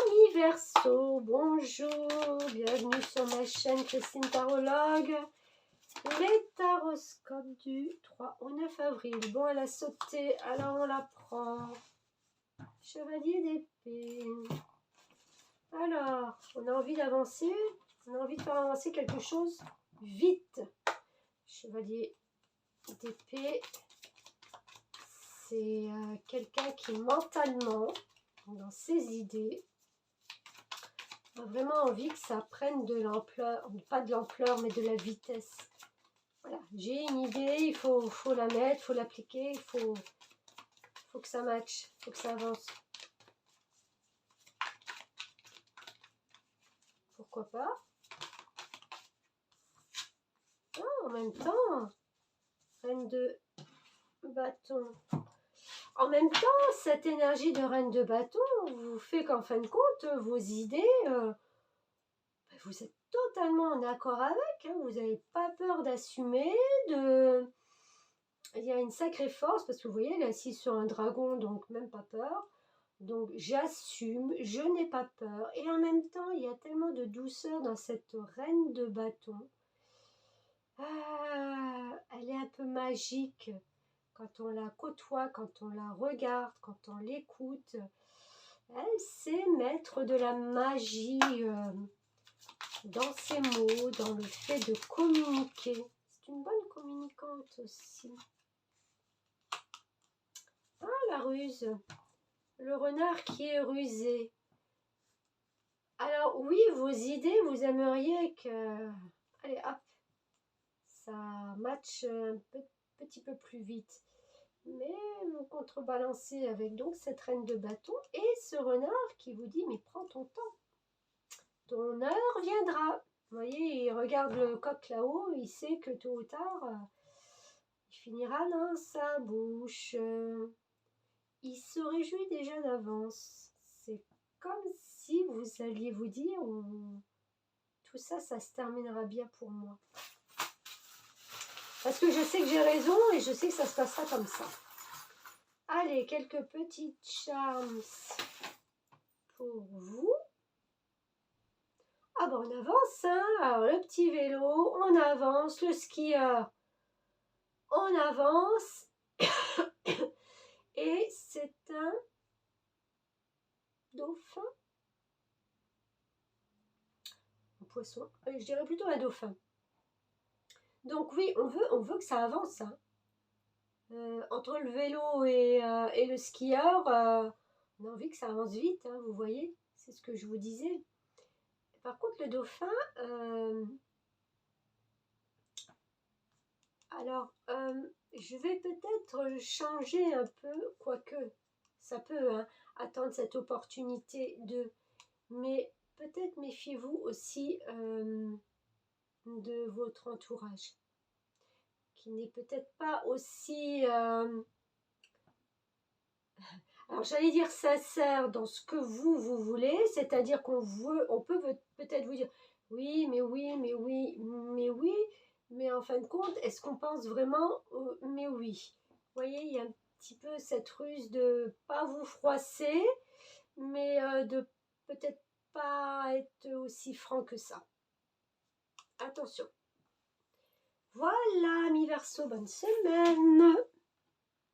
Amis Verseau, bonjour, bienvenue sur ma chaîne Christine Tarologue. Les taroscopes du 3 au 9 avril. Bon, elle a sauté, alors on la prend. Chevalier d'épée. Alors, on a envie d'avancer, on a envie de faire avancer quelque chose vite. Chevalier d'épée, c'est quelqu'un qui mentalement, dans ses idées, a vraiment envie que ça prenne de l'ampleur, pas de l'ampleur, mais de la vitesse. Voilà, j'ai une idée, il faut la mettre, il faut l'appliquer, il faut que ça matche, il faut que ça avance. Pourquoi pas? Ah, en même temps, reine de bâton. En même temps, cette énergie de reine de bâton vous fait qu'en fin de compte, vos idées, vous êtes totalement en accord avec. Hein, vous n'avez pas peur d'assumer, il y a une sacrée force, parce que vous voyez, elle est assise sur un dragon, donc même pas peur. Donc j'assume, je n'ai pas peur. Et en même temps, il y a tellement de douceur dans cette reine de bâton. Ah, elle est un peu magique. Quand on la côtoie, quand on la regarde, quand on l'écoute, elle sait mettre de la magie dans ses mots, dans le fait de communiquer. C'est une bonne communicante aussi. Ah, la ruse. Le renard qui est rusé. Alors oui, vos idées, vous aimeriez que... Allez, hop, ça matche un petit peu plus vite. Mais vous contrebalancez avec donc cette reine de bâton et ce renard qui vous dit, mais prends ton temps. Ton heure viendra. Vous voyez, il regarde le coq là-haut, il sait que tôt ou tard, il finira dans sa bouche. Il se réjouit déjà d'avance. C'est comme si vous alliez vous dire, tout ça, ça se terminera bien pour moi. Parce que je sais que j'ai raison et je sais que ça se passera comme ça. Allez, quelques petites charms pour vous. Ah ben on avance, hein. Alors le petit vélo, on avance, le skieur, on avance. Et c'est un dauphin. Un poisson, je dirais plutôt un dauphin. Donc oui, on veut que ça avance. Hein. Entre le vélo et le skieur, on a envie que ça avance vite, hein, vous voyez. C'est ce que je vous disais. Par contre, le dauphin, alors, je vais peut-être changer un peu, quoique ça peut hein, attendre cette opportunité mais peut-être méfiez-vous aussi de votre entourage, qui n'est peut-être pas aussi, alors j'allais dire sincère dans ce que vous voulez, c'est-à-dire on peut peut-être vous dire, oui, mais oui, mais oui, mais oui, mais en fin de compte, est-ce qu'on pense vraiment, mais oui. Vous voyez, il y a un petit peu cette ruse de pas vous froisser, mais de peut-être pas être aussi franc que ça. Attention. Voilà, mi Verseau, bonne semaine.